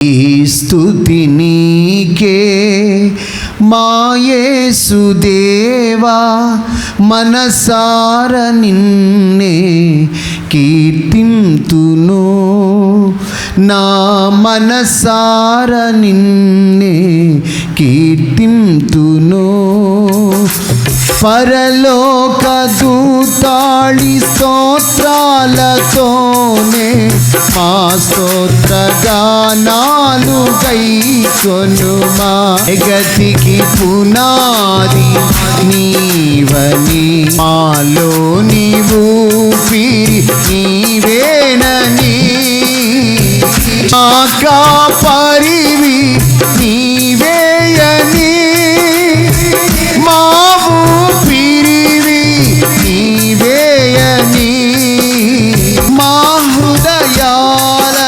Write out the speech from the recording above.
ఈ స్తుతి నీకే మా యేసుదేవా, మనసార నిన్నే కీర్తింతును, నా మనసార నిన్నే కీర్తింతును. పరలోక దూతాళి స్తోత్రాలతోనే మా స్తోత్రగానాలు గైకొనుమా. జగతికి పునాది నీవని, మాలో నీవు ఊపిరి నీవేనని, మా కాపరివి నీవేయని, మా ఊపిరివి నీవేయని, మా హృదయాల